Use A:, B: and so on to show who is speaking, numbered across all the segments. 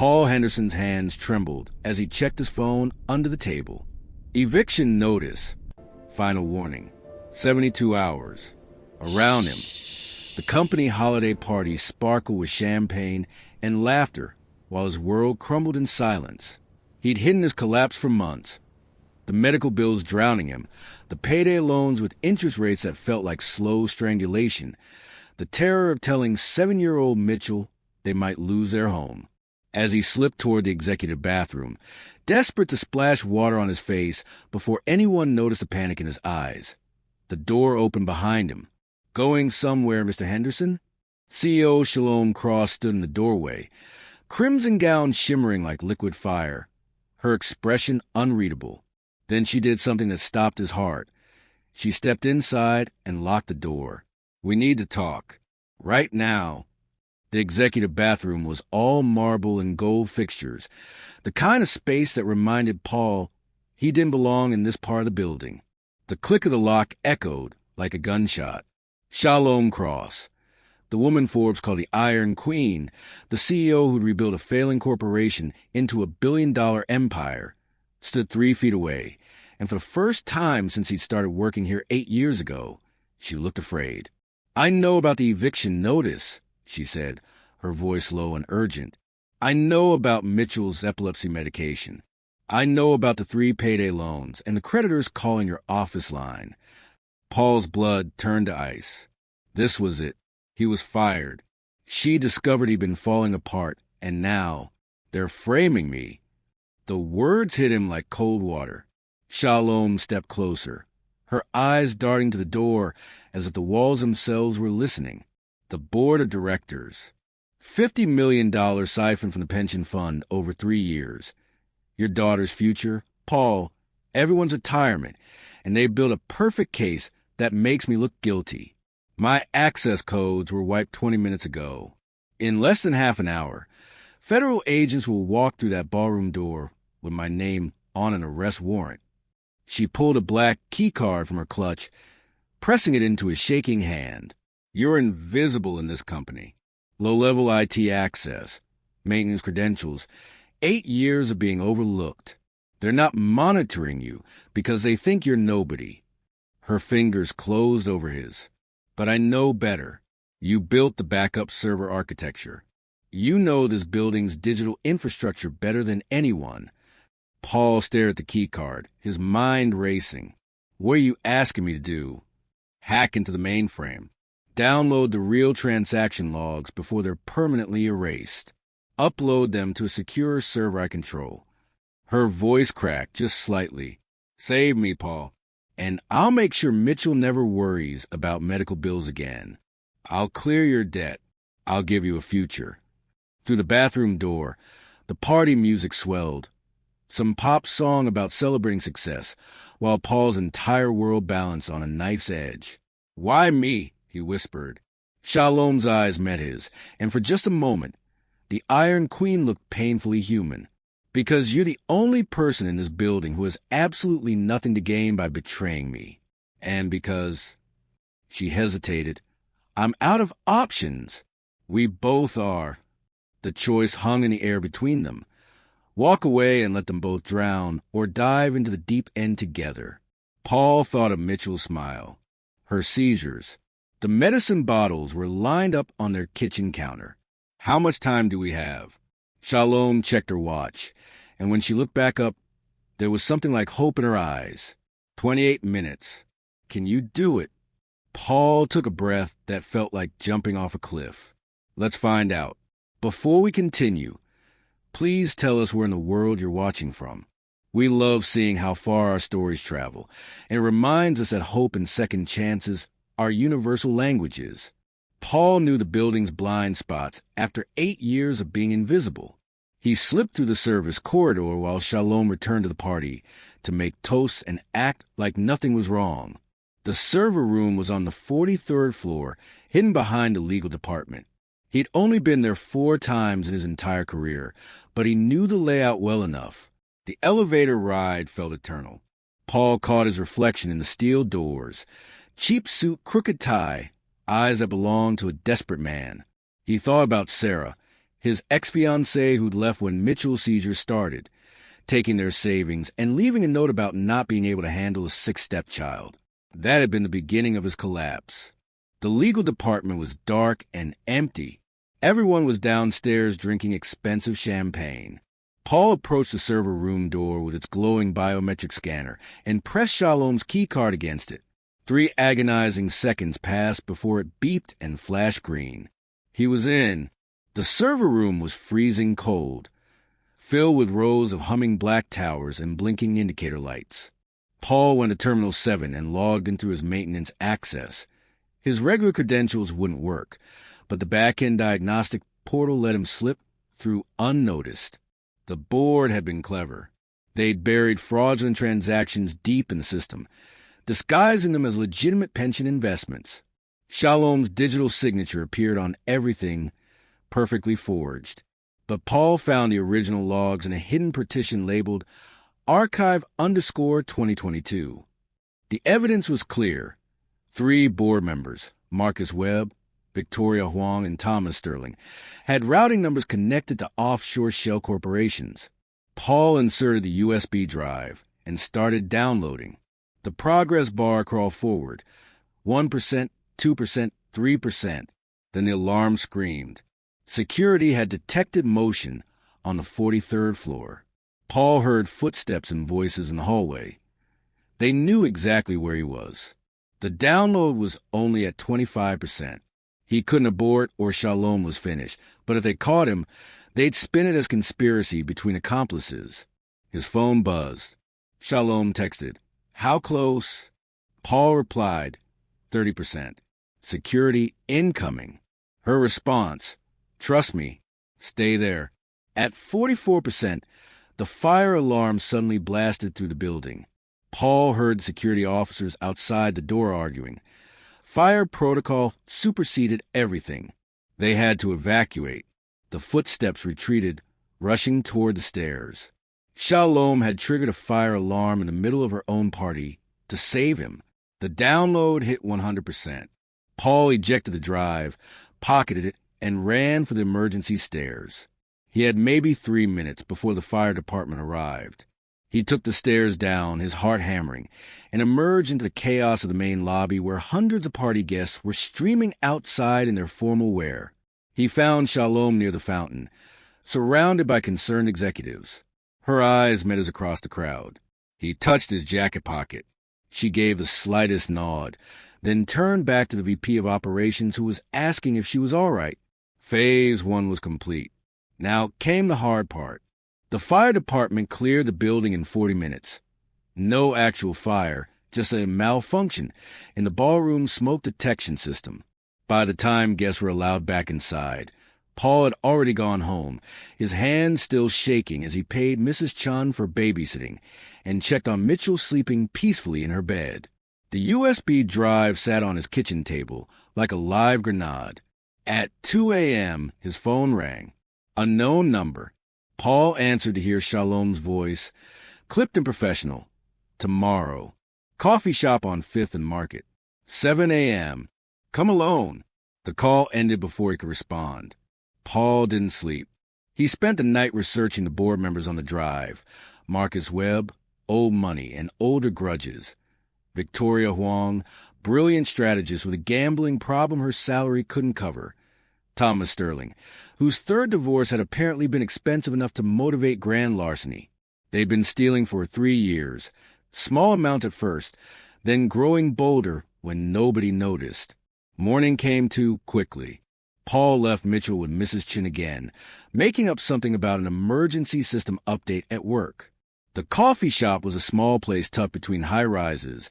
A: Paul Henderson's hands trembled as he checked his phone under the table. Eviction notice. Final warning. 72 hours. Around him, the company holiday party sparkled with champagne and laughter while his world crumbled in silence. He'd hidden his collapse for months. The medical bills drowning him, the payday loans with interest rates that felt like slow strangulation, the terror of telling 7-year-old Mitchell they might lose their home. As he slipped toward the executive bathroom, desperate to splash water on his face before anyone noticed the panic in his eyes, the door opened behind him. "Going somewhere, Mr. Henderson?" CEO Shalom Cross stood in the doorway, crimson gown shimmering like liquid fire, her expression unreadable. Then she did something that stopped his heart. She stepped inside and locked the door. "We need to talk. Right now." The executive bathroom was all marble and gold fixtures, the kind of space that reminded Paul he didn't belong in this part of the building. The click of the lock echoed like a gunshot. Shalom Cross, the woman Forbes called the Iron Queen, the CEO who'd rebuilt a failing corporation into a billion-dollar empire, stood 3 feet away, and for the first time since he'd started working here 8 years ago, she looked afraid. "I know about the eviction notice," she said, her voice low and urgent. "I know about Mitchell's epilepsy medication. I know about the 3 payday loans and the creditors calling your office line." Paul's blood turned to ice. This was it. He was fired. She discovered he'd been falling apart, and now, "They're framing me." The words hit him like cold water. Shalom stepped closer, her eyes darting to the door as if the walls themselves were listening. "The board of directors. $50 million siphoned from the pension fund over 3 years. Your daughter's future, Paul, everyone's retirement, and they built a perfect case that makes me look guilty. My access codes were wiped 20 minutes ago. In less than half an hour, federal agents will walk through that ballroom door with my name on an arrest warrant." She pulled a black key card from her clutch, pressing it into his shaking hand. "You're invisible in this company. Low-level IT access, maintenance credentials, 8 years of being overlooked. They're not monitoring you because they think you're nobody." Her fingers closed over his. "But I know better. You built the backup server architecture. You know this building's digital infrastructure better than anyone." Paul stared at the key card, his mind racing. "What are you asking me to do? Hack into the mainframe. Download the real transaction logs before they're permanently erased. Upload them to a secure server I control." Her voice cracked just slightly. "Save me, Paul, and I'll make sure Mitchell never worries about medical bills again. I'll clear your debt. I'll give you a future." Through the bathroom door, the party music swelled. Some pop song about celebrating success, while Paul's entire world balanced on a knife's edge. "Why me?" he whispered. Shalom's eyes met his, and for just a moment, the Iron Queen looked painfully human. "Because you're the only person in this building who has absolutely nothing to gain by betraying me. And because—" She hesitated. "I'm out of options." "We both are." The choice hung in the air between them. Walk away and let them both drown, or dive into the deep end together. Paul thought of Mitchell's smile. Her seizures. The medicine bottles were lined up on their kitchen counter. "How much time do we have?" Shalom checked her watch, and when she looked back up, there was something like hope in her eyes. 28 minutes. "Can you do it?" Paul took a breath that felt like jumping off a cliff. "Let's find out. Before we continue, please tell us where in the world you're watching from. We love seeing how far our stories travel, and it reminds us that hope and second chances are universal languages." Paul knew the building's blind spots after 8 years of being invisible. He slipped through the service corridor while Shalom returned to the party to make toasts and act like nothing was wrong. The server room was on the 43rd floor, hidden behind the legal department. He'd only been there 4 times in his entire career, but he knew the layout well enough. The elevator ride felt eternal. Paul caught his reflection in the steel doors. Cheap suit, crooked tie, eyes that belonged to a desperate man. He thought about Sarah, his ex-fiancée who'd left when Mitchell's seizure started, taking their savings and leaving a note about not being able to handle a sick stepchild. That had been the beginning of his collapse. The legal department was dark and empty. Everyone was downstairs drinking expensive champagne. Paul approached the server room door with its glowing biometric scanner and pressed Shalom's keycard against it. 3 agonizing seconds passed before it beeped and flashed green. He was in. The server room was freezing cold, filled with rows of humming black towers and blinking indicator lights. Paul went to Terminal 7 and logged in through his maintenance access. His regular credentials wouldn't work, but the back-end diagnostic portal let him slip through unnoticed. The board had been clever. They'd buried fraudulent transactions deep in the system, disguising them as legitimate pension investments. Shalom's digital signature appeared on everything, perfectly forged. But Paul found the original logs in a hidden partition labeled Archive_2022. The evidence was clear. 3 board members, Marcus Webb, Victoria Huang, and Thomas Sterling, had routing numbers connected to offshore shell corporations. Paul inserted the USB drive and started downloading. The progress bar crawled forward. 1%, 2%, 3%. Then the alarm screamed. Security had detected motion on the 43rd floor. Paul heard footsteps and voices in the hallway. They knew exactly where he was. The download was only at 25%. He couldn't abort or Shalom was finished, but if they caught him, they'd spin it as conspiracy between accomplices. His phone buzzed. Shalom texted, "How close?" Paul replied, 30%. Security incoming. Her response, "Trust me, stay there." At 44%, the fire alarm suddenly blasted through the building. Paul heard security officers outside the door arguing. Fire protocol superseded everything. They had to evacuate. The footsteps retreated, rushing toward the stairs. Shalom had triggered a fire alarm in the middle of her own party to save him. The download hit 100%. Paul ejected the drive, pocketed it, and ran for the emergency stairs. He had maybe 3 minutes before the fire department arrived. He took the stairs down, his heart hammering, and emerged into the chaos of the main lobby where hundreds of party guests were streaming outside in their formal wear. He found Shalom near the fountain, surrounded by concerned executives. Her eyes met his across the crowd. He touched his jacket pocket. She gave the slightest nod, then turned back to the VP of Operations who was asking if she was all right. Phase 1 was complete. Now came the hard part. The fire department cleared the building in 40 minutes. No actual fire, just a malfunction in the ballroom smoke detection system. By the time guests were allowed back inside, Paul had already gone home, his hands still shaking as he paid Mrs. Chun for babysitting and checked on Mitchell sleeping peacefully in her bed. The USB drive sat on his kitchen table like a live grenade. At 2 a.m., his phone rang. A known number. Paul answered to hear Shalom's voice, clipped and professional. Tomorrow. Coffee shop on 5th and Market. 7 a.m. Come alone. The call ended before he could respond. Paul didn't sleep. He spent the night researching the board members on the drive. Marcus Webb, old money and older grudges. Victoria Huang, brilliant strategist with a gambling problem her salary couldn't cover. Thomas Sterling, whose 3rd divorce had apparently been expensive enough to motivate grand larceny. They'd been stealing for 3 years, small amount at first, then growing bolder when nobody noticed. Morning came too quickly. Paul left Mitchell with Mrs. Chin again, making up something about an emergency system update at work. The coffee shop was a small place tucked between high-rises,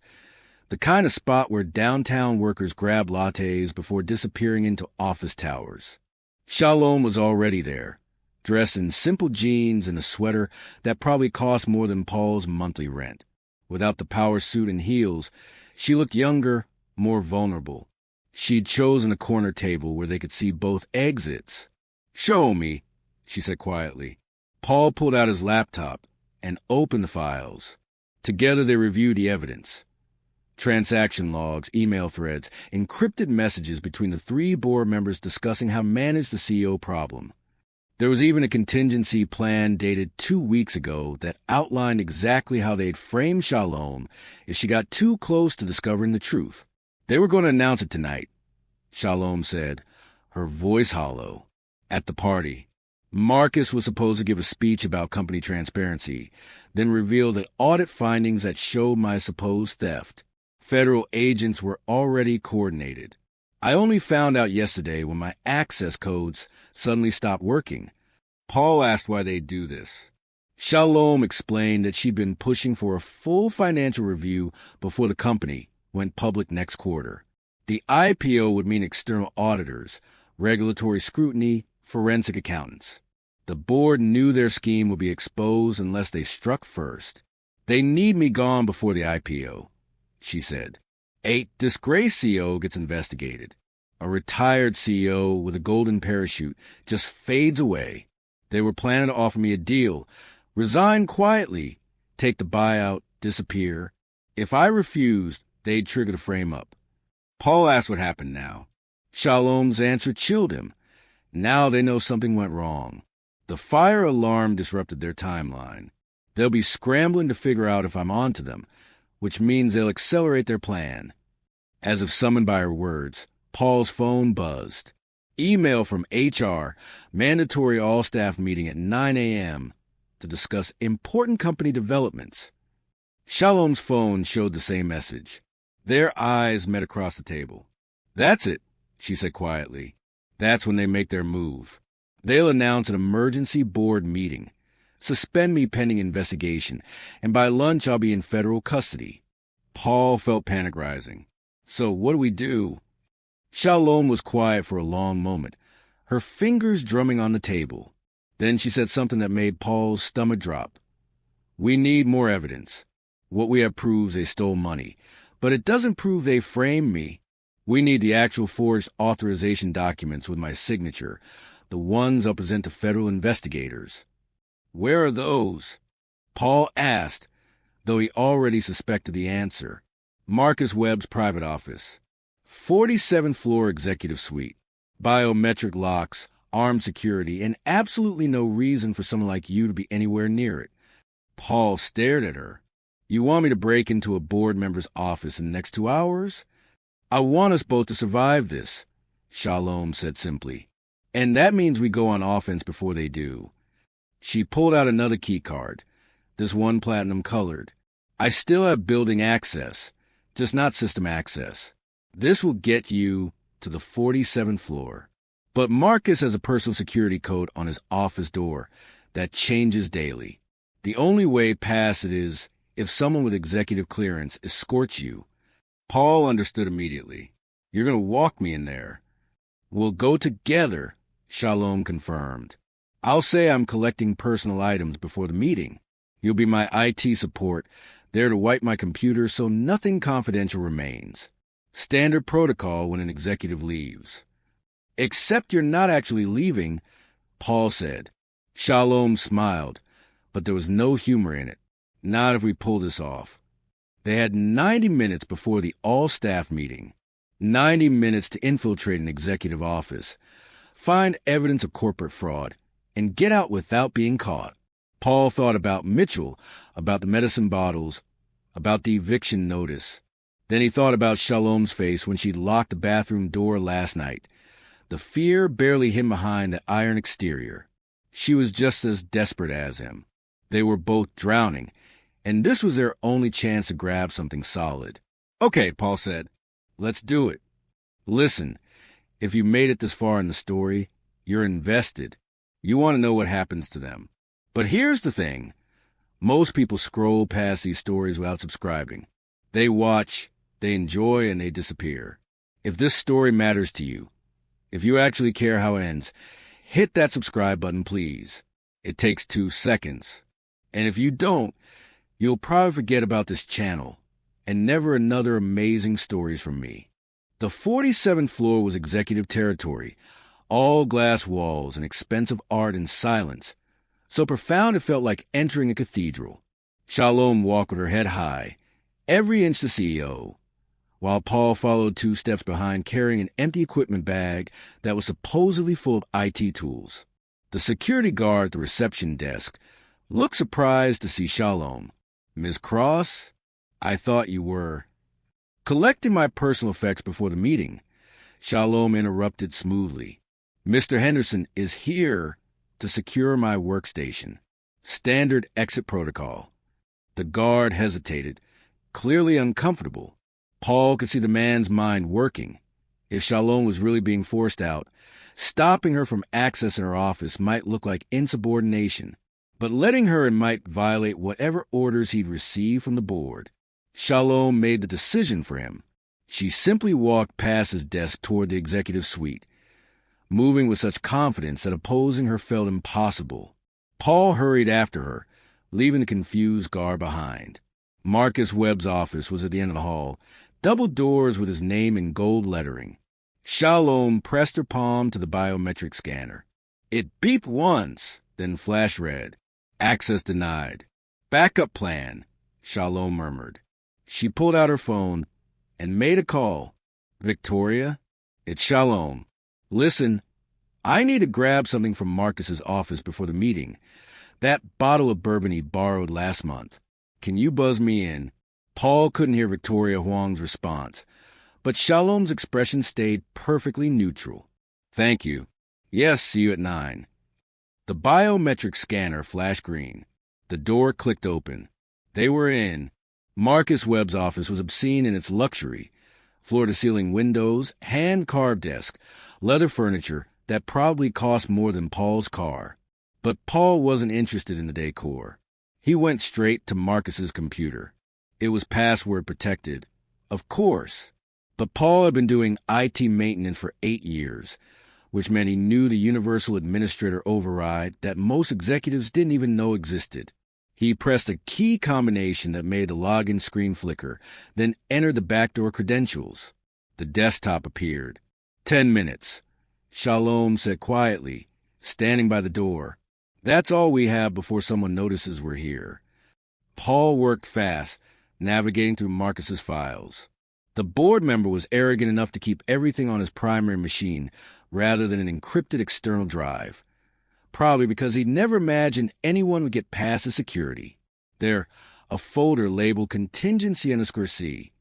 A: the kind of spot where downtown workers grabbed lattes before disappearing into office towers. Shalom was already there, dressed in simple jeans and a sweater that probably cost more than Paul's monthly rent. Without the power suit and heels, she looked younger, more vulnerable. She'd chosen a corner table where they could see both exits. "Show me," she said quietly. Paul pulled out his laptop and opened the files. Together they reviewed the evidence. Transaction logs, email threads, encrypted messages between the 3 board members discussing how to manage the CEO problem. There was even a contingency plan dated 2 weeks ago that outlined exactly how they'd frame Shalom if she got too close to discovering the truth. They were going to announce it tonight, Shalom said, her voice hollow. At the party, Marcus was supposed to give a speech about company transparency, then reveal the audit findings that showed my supposed theft. Federal agents were already coordinated. I only found out yesterday when my access codes suddenly stopped working. Paul asked why they'd do this. Shalom explained that she'd been pushing for a full financial review before the company went public next quarter. The IPO would mean external auditors, regulatory scrutiny, forensic accountants. The board knew their scheme would be exposed unless they struck first. They need me gone before the IPO, she said. A disgraced CEO gets investigated. A retired CEO with a golden parachute just fades away. They were planning to offer me a deal, resign quietly, take the buyout, disappear. If I refused, they'd trigger the frame-up. Paul asked what happened now. Shalom's answer chilled him. Now they know something went wrong. The fire alarm disrupted their timeline. They'll be scrambling to figure out if I'm onto them, which means they'll accelerate their plan. As if summoned by her words, Paul's phone buzzed. Email from HR, mandatory all-staff meeting at 9 a.m. to discuss important company developments. Shalom's phone showed the same message. Their eyes met across the table. That's it, she said quietly. That's when they make their move. They'll announce an emergency board meeting, suspend me pending investigation, and by lunch I'll be in federal custody. Paul felt panic rising. So what do we do? Shalom was quiet for a long moment, her fingers drumming on the table. Then she said something that made Paul's stomach drop. We need more evidence. What we have proves they stole money, but it doesn't prove they framed me. We need the actual forged authorization documents with my signature, the ones I'll present to federal investigators. Where are those? Paul asked, though he already suspected the answer. Marcus Webb's private office. 47th floor executive suite. Biometric locks, armed security, and absolutely no reason for someone like you to be anywhere near it. Paul stared at her. You want me to break into a board member's office in the next 2 hours? I want us both to survive this, Shalom said simply. And that means we go on offense before they do. She pulled out another key card, this one platinum colored. I still have building access, just not system access. This will get you to the 47th floor. But Marcus has a personal security code on his office door that changes daily. The only way past it is if someone with executive clearance escorts you. Paul understood immediately. You're going to walk me in there. We'll go together, Shalom confirmed. I'll say I'm collecting personal items before the meeting. You'll be my IT support, there to wipe my computer so nothing confidential remains. Standard protocol when an executive leaves. Except you're not actually leaving, Paul said. Shalom smiled, but there was no humor in it. Not if we pull this off. They had 90 minutes before the all-staff meeting. 90 minutes to infiltrate an executive office, find evidence of corporate fraud, and get out without being caught. Paul thought about Mitchell, about the medicine bottles, about the eviction notice. Then he thought about Shalom's face when she locked the bathroom door last night. The fear barely hid behind the iron exterior. She was just as desperate as him. They were both drowning, and this was their only chance to grab something solid. Okay, Paul said. Let's do it. Listen, if you made it this far in the story, you're invested. You want to know what happens to them. But here's the thing. Most people scroll past these stories without subscribing. They watch, they enjoy, and they disappear. If this story matters to you, if you actually care how it ends, hit that subscribe button, please. It takes 2 seconds. And if you don't, you'll probably forget about this channel and never another amazing stories from me. The 47th floor was executive territory, all glass walls and expensive art and silence, so profound it felt like entering a cathedral. Shalom walked with her head high, every inch the CEO, while Paul followed 2 steps behind carrying an empty equipment bag that was supposedly full of IT tools. The security guard at the reception desk looked surprised to see Shalom. "Miss Cross, I thought you were—" "Collecting my personal effects before the meeting," Shalom interrupted smoothly. "Mr. Henderson is here to secure my workstation. Standard exit protocol." The guard hesitated, clearly uncomfortable. Paul could see the man's mind working. If Shalom was really being forced out, stopping her from accessing her office might look like insubordination, but letting her in might violate whatever orders he'd received from the board. Shalom made the decision for him. She simply walked past his desk toward the executive suite, moving with such confidence that opposing her felt impossible. Paul hurried after her, leaving the confused guard behind. Marcus Webb's office was at the end of the hall, double doors with his name in gold lettering. Shalom pressed her palm to the biometric scanner. It beeped once, then flashed red. "Access denied." "Backup plan," Shalom murmured. She pulled out her phone and made a call. "Victoria, it's Shalom. Listen, I need to grab something from Marcus's office before the meeting. That bottle of bourbon he borrowed last month. Can you buzz me in?" Paul couldn't hear Victoria Huang's response, but Shalom's expression stayed perfectly neutral. "Thank you. Yes, see you at 9. The biometric scanner flashed green. The door clicked open. They were in. Marcus Webb's office was obscene in its luxury. Floor-to-ceiling windows, hand-carved desk, leather furniture that probably cost more than Paul's car. But Paul wasn't interested in the decor. He went straight to Marcus's computer. It was password protected, of course. But Paul had been doing IT maintenance for 8 years, which meant he knew the universal administrator override that most executives didn't even know existed. He pressed a key combination that made the login screen flicker, then entered the backdoor credentials. The desktop appeared. 10 minutes, Shalom said quietly, standing by the door. "That's all we have before someone notices we're here." Paul worked fast, navigating through Marcus's files. The board member was arrogant enough to keep everything on his primary machine rather than an encrypted external drive. Probably because he'd never imagined anyone would get past his security. There, a folder labeled Contingency_C.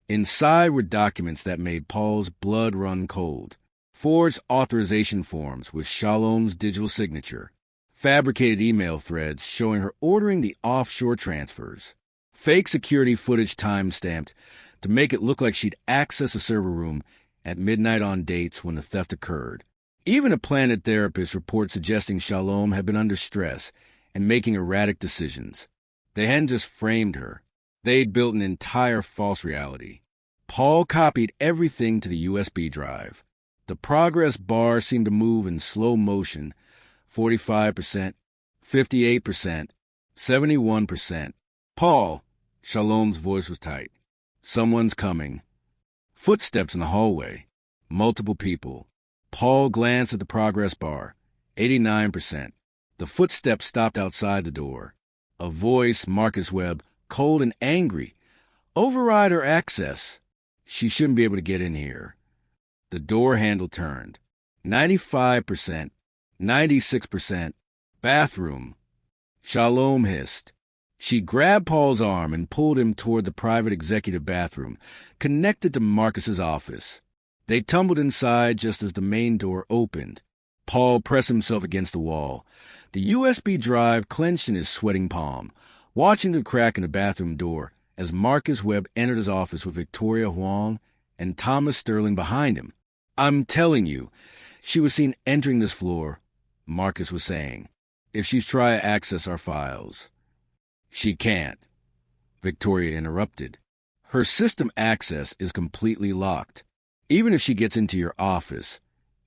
A: Inside were documents that made Paul's blood run cold. Forged authorization forms with Shalom's digital signature. Fabricated email threads showing her ordering the offshore transfers. Fake security footage time-stamped to make it look like she'd accessed a server room at midnight on dates when the theft occurred. Even a Planet therapist report suggesting Shalom had been under stress and making erratic decisions. They hadn't just framed her. They'd built an entire false reality. Paul copied everything to the USB drive. The progress bar seemed to move in slow motion. 45%, 58%, 71%. "Paul," Shalom's voice was tight. "Someone's coming." Footsteps in the hallway. Multiple people. Paul glanced at the progress bar. 89%. The footsteps stopped outside the door. A voice, Marcus Webb, cold and angry. "Override her access. She shouldn't be able to get in here." The door handle turned. 95%. 96%. "Bathroom." Shalom hissed. She grabbed Paul's arm and pulled him toward the private executive bathroom, connected to Marcus's office. They tumbled inside just as the main door opened. Paul pressed himself against the wall, the USB drive clenched in his sweating palm, watching the crack in the bathroom door as Marcus Webb entered his office with Victoria Huang and Thomas Sterling behind him. "I'm telling you, she was seen entering this floor," Marcus was saying. "If she's trying to access our files." "She can't," Victoria interrupted. "Her system access is completely locked. Even if she gets into your office,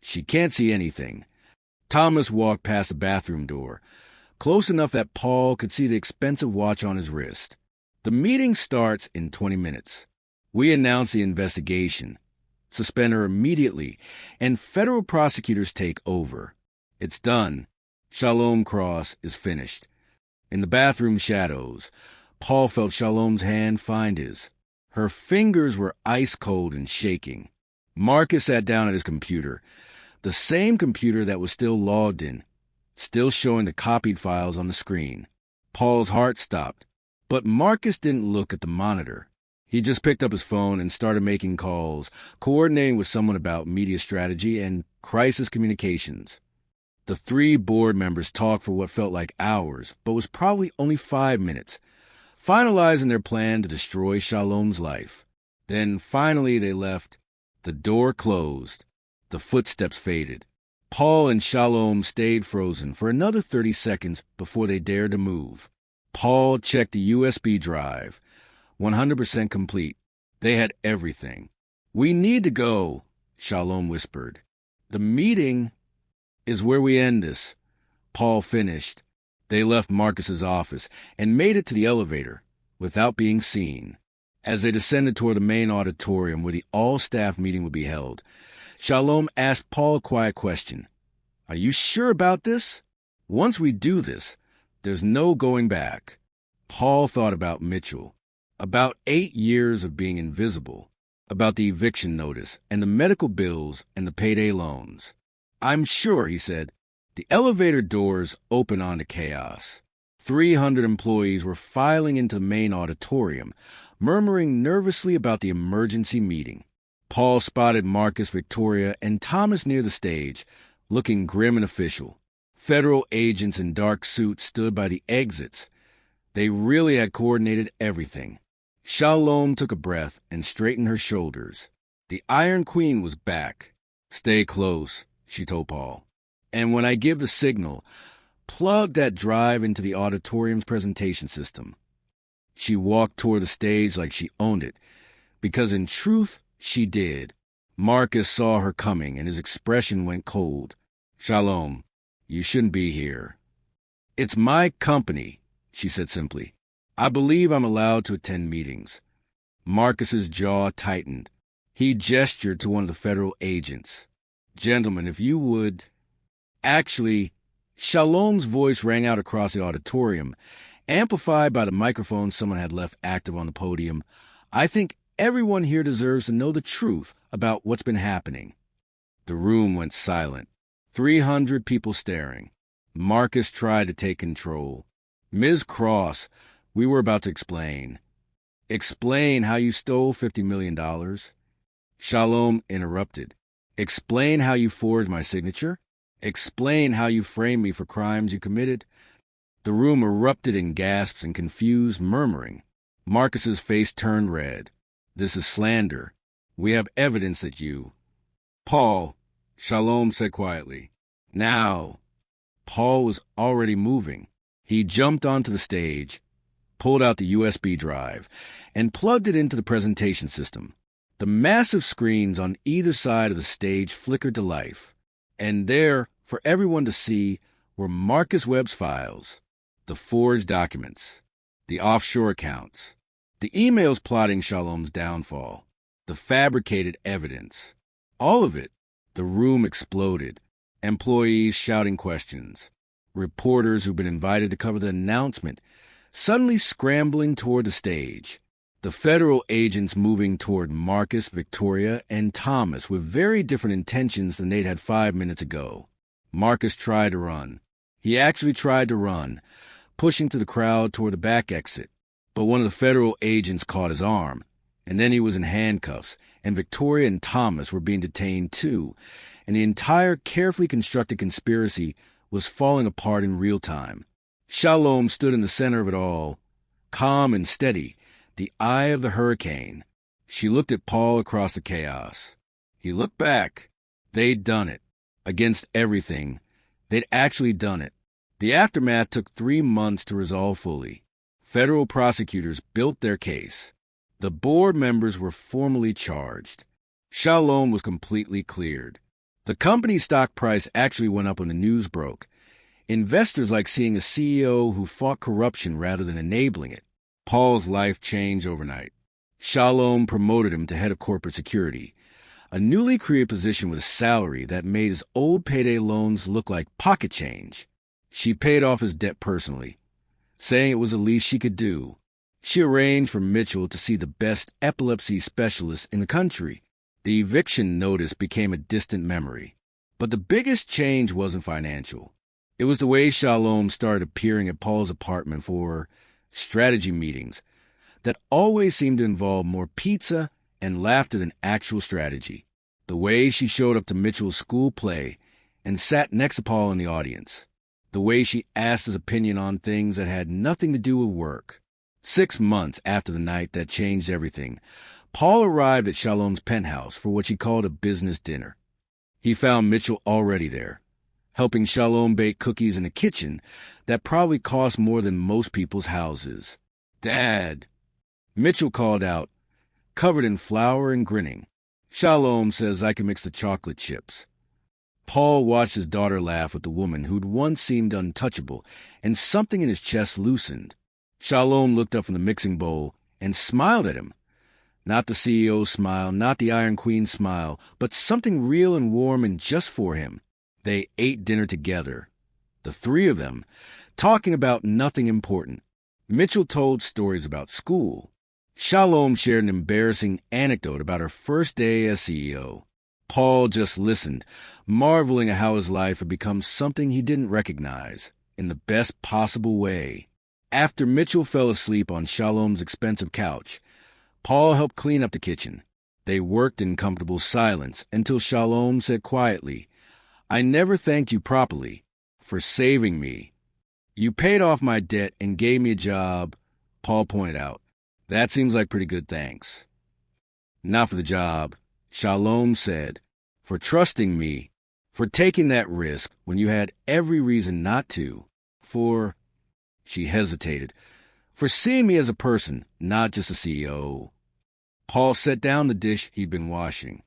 A: she can't see anything." Thomas walked past the bathroom door, close enough that Paul could see the expensive watch on his wrist. "The meeting starts in 20 minutes. We announce the investigation, suspend her immediately, and federal prosecutors take over. It's done. Shalom Cross is finished." In the bathroom shadows, Paul felt Shalom's hand find his. Her fingers were ice cold and shaking. Marcus sat down at his computer, the same computer that was still logged in, still showing the copied files on the screen. Paul's heart stopped, but Marcus didn't look at the monitor. He just picked up his phone and started making calls, coordinating with someone about media strategy and crisis communications. The three board members talked for what felt like hours, but was probably only 5 minutes, finalizing their plan to destroy Shalom's life. Then finally they left. The door closed. The footsteps faded. Paul and Shalom stayed frozen for another 30 seconds before they dared to move. Paul checked the USB drive. 100% complete. They had everything. "We need to go," Shalom whispered. "The meeting is where we end this," Paul finished. They left Marcus's office and made it to the elevator without being seen. As they descended toward the main auditorium where the all-staff meeting would be held, Shalom asked Paul a quiet question. "Are you sure about this? Once we do this, there's no going back." Paul thought about Mitchell, about 8 years of being invisible, about the eviction notice and the medical bills and the payday loans. "I'm sure," he said. The elevator doors opened onto chaos. 300 employees were filing into the main auditorium, murmuring nervously about the emergency meeting. Paul spotted Marcus, Victoria, and Thomas near the stage, looking grim and official. Federal agents in dark suits stood by the exits. They really had coordinated everything. Shalom took a breath and straightened her shoulders. The Iron Queen was back. "Stay close," she told Paul. "And when I give the signal, plug that drive into the auditorium's presentation system." She walked toward the stage like she owned it, because in truth, she did. Marcus saw her coming, and his expression went cold. "Shalom, you shouldn't be here." "It's my company," she said simply. "I believe I'm allowed to attend meetings." Marcus's jaw tightened. He gestured to one of the federal agents. "Gentlemen, if you would—" Actually, Shalom's voice rang out across the auditorium, amplified by the microphone someone had left active on the podium. "I think everyone here deserves to know the truth about what's been happening." The room went silent. 300 people staring. Marcus tried to take control. "Ms. Cross, we were about to explain." "Explain how you stole $50 million. Shalom interrupted. "Explain how you forged my signature? Explain how you framed me for crimes you committed?" The room erupted in gasps and confused murmuring. Marcus's face turned red. "This is slander. We have evidence that you—" "Paul," Shalom said quietly. "Now." Paul was already moving. He jumped onto the stage, pulled out the USB drive, and plugged it into the presentation system. The massive screens on either side of the stage flickered to life. And there, for everyone to see, were Marcus Webb's files, the forged documents, the offshore accounts, the emails plotting Shalom's downfall, the fabricated evidence. All of it. The room exploded. Employees shouting questions. Reporters who'd been invited to cover the announcement suddenly scrambling toward the stage. The federal agents moving toward Marcus, Victoria, and Thomas with very different intentions than they'd had 5 minutes ago. Marcus tried to run. He actually tried to run, pushing to the crowd toward the back exit. But one of the federal agents caught his arm, and then he was in handcuffs, and Victoria and Thomas were being detained too, and the entire carefully constructed conspiracy was falling apart in real time. Shalom stood in the center of it all, calm and steady, the eye of the hurricane. She looked at Paul across the chaos. He looked back. They'd done it. Against everything. They'd actually done it. The aftermath took 3 months to resolve fully. Federal prosecutors built their case. The board members were formally charged. Shalom was completely cleared. The company's stock price actually went up when the news broke. Investors liked seeing a CEO who fought corruption rather than enabling it. Paul's life changed overnight. Shalom promoted him to head of corporate security, a newly created position with a salary that made his old payday loans look like pocket change. She paid off his debt personally, saying it was the least she could do. She arranged for Mitchell to see the best epilepsy specialist in the country. The eviction notice became a distant memory. But the biggest change wasn't financial. It was the way Shalom started appearing at Paul's apartment for strategy meetings that always seemed to involve more pizza and laughter than actual strategy. The way she showed up to Mitchell's school play and sat next to Paul in the audience. The way she asked his opinion on things that had nothing to do with work. 6 months after the night that changed everything, Paul arrived at Shalom's penthouse for what she called a business dinner. He found Mitchell already there, helping Shalom bake cookies in a kitchen that probably cost more than most people's houses. "Dad," Mitchell called out, covered in flour and grinning. "Shalom says I can mix the chocolate chips." Paul watched his daughter laugh with the woman who'd once seemed untouchable, and something in his chest loosened. Shalom looked up from the mixing bowl and smiled at him. Not the CEO smile, not the Iron Queen smile, but something real and warm and just for him. They ate dinner together, the three of them, talking about nothing important. Mitchell told stories about school. Shalom shared an embarrassing anecdote about her first day as CEO. Paul just listened, marveling at how his life had become something he didn't recognize, in the best possible way. After Mitchell fell asleep on Shalom's expensive couch, Paul helped clean up the kitchen. They worked in comfortable silence until Shalom said quietly, "I never thanked you properly for saving me. You paid off my debt and gave me a job," Paul pointed out. "That seems like pretty good thanks." "Not for the job," Shalom said, "for trusting me, for taking that risk when you had every reason not to, for," she hesitated, "for seeing me as a person, not just a CEO." Paul set down the dish he'd been washing.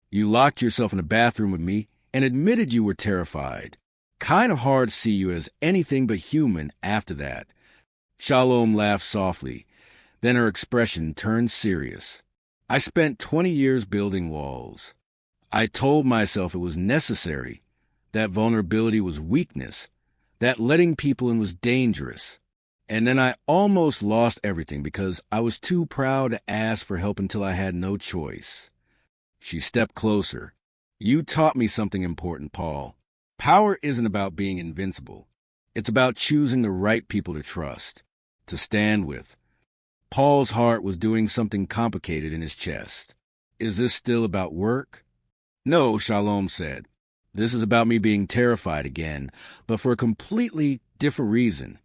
A: "You locked yourself in the bathroom with me and admitted you were terrified. Kind of hard to see you as anything but human after that." Shalom laughed softly. Then her expression turned serious. "I spent 20 years building walls. I told myself it was necessary, that vulnerability was weakness, that letting people in was dangerous. And then I almost lost everything because I was too proud to ask for help until I had no choice." She stepped closer. "You taught me something important, Paul. Power isn't about being invincible. It's about choosing the right people to trust, to stand with." Paul's heart was doing something complicated in his chest. "Is this still about work?" "No," Shalom said. "This is about me being terrified again, but for a completely different reason."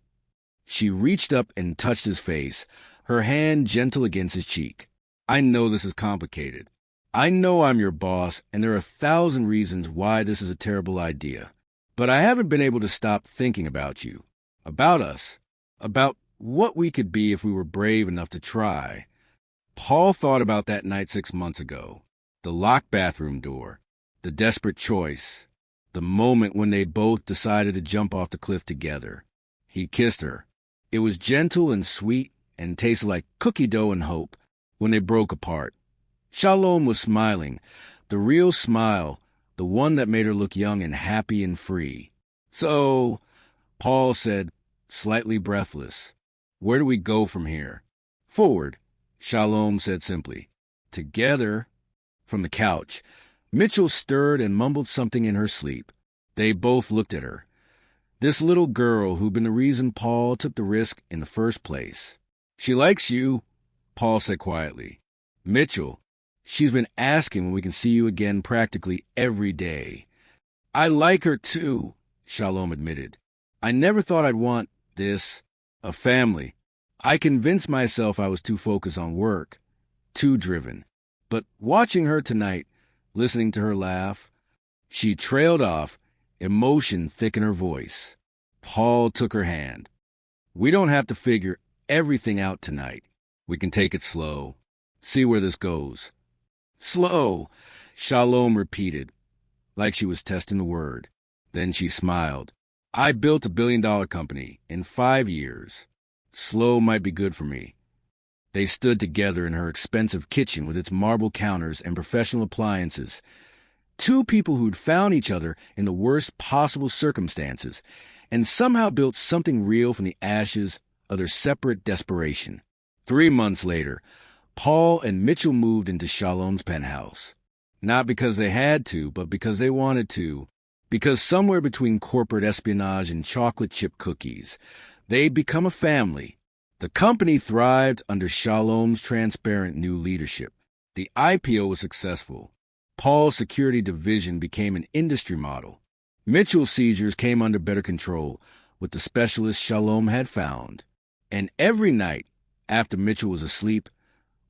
A: She reached up and touched his face, her hand gentle against his cheek. "I know this is complicated. I know I'm your boss, and there are 1,000 reasons why this is a terrible idea. But I haven't been able to stop thinking about you, about us, about what we could be if we were brave enough to try." Paul thought about that night 6 months ago, the locked bathroom door, the desperate choice, the moment when they both decided to jump off the cliff together. He kissed her. It was gentle and sweet and tasted like cookie dough and hope when they broke apart. Shalom was smiling, the real smile, the one that made her look young and happy and free. "So," Paul said, slightly breathless, "where do we go from here?" "Forward," Shalom said simply. "Together." From the couch, Mitchell stirred and mumbled something in her sleep. They both looked at her. This little girl who'd been the reason Paul took the risk in the first place. "She likes you," Paul said quietly. "Mitchell, she's been asking when we can see you again practically every day." "I like her too," Shalom admitted. "I never thought I'd want this, a family. I convinced myself I was too focused on work, too driven. But watching her tonight, listening to her laugh," she trailed off, emotion thick in her voice. Paul took her hand. "We don't have to figure everything out tonight. We can take it slow. See where this goes." "Slow," Shalom repeated, like she was testing the word. Then she smiled. "I built a $1 billion company in 5 years. Slow might be good for me." They stood together in her expensive kitchen with its marble counters and professional appliances. Two people who'd found each other in the worst possible circumstances and somehow built something real from the ashes of their separate desperation. 3 months later, Paul and Mitchell moved into Shalom's penthouse. Not because they had to, but because they wanted to. Because somewhere between corporate espionage and chocolate chip cookies, they'd become a family. The company thrived under Shalom's transparent new leadership. The IPO was successful. Paul's security division became an industry model. Mitchell's seizures came under better control with the specialist Shalom had found. And every night, after Mitchell was asleep,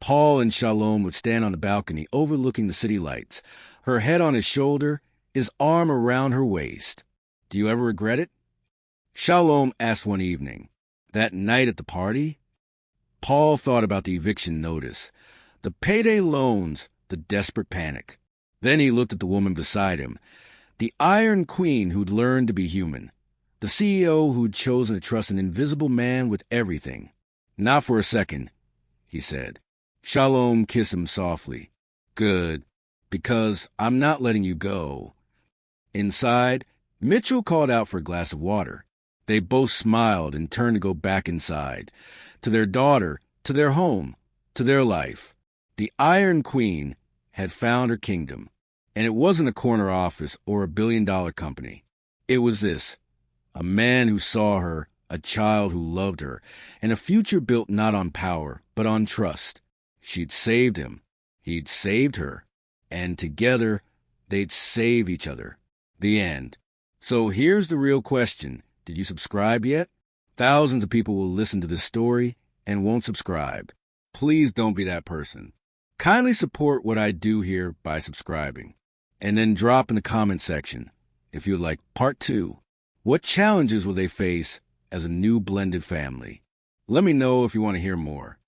A: Paul and Shalom would stand on the balcony overlooking the city lights, her head on his shoulder, his arm around her waist. Do you ever regret it? Shalom asked one evening. That night at the party, Paul thought about the eviction notice, the payday loans, the desperate panic. Then he looked at the woman beside him, the Iron Queen who'd learned to be human, the CEO who'd chosen to trust an invisible man with everything. Not for a second, he said. Shalom kissed him softly. Good, because I'm not letting you go. Inside, Mitchell called out for a glass of water. They both smiled and turned to go back inside, to their daughter, to their home, to their life. The Iron Queen had found her kingdom, and it wasn't a corner office or a billion-dollar company. It was this, a man who saw her, a child who loved her, and a future built not on power, but on trust. She'd saved him, he'd saved her, and together they'd save each other. The end. So here's the real question. Did you subscribe yet? Thousands of people will listen to this story and won't subscribe. Please don't be that person. Kindly support what I do here by subscribing. And then drop in the comment section if you'd like part 2. What challenges will they face as a new blended family? Let me know if you want to hear more.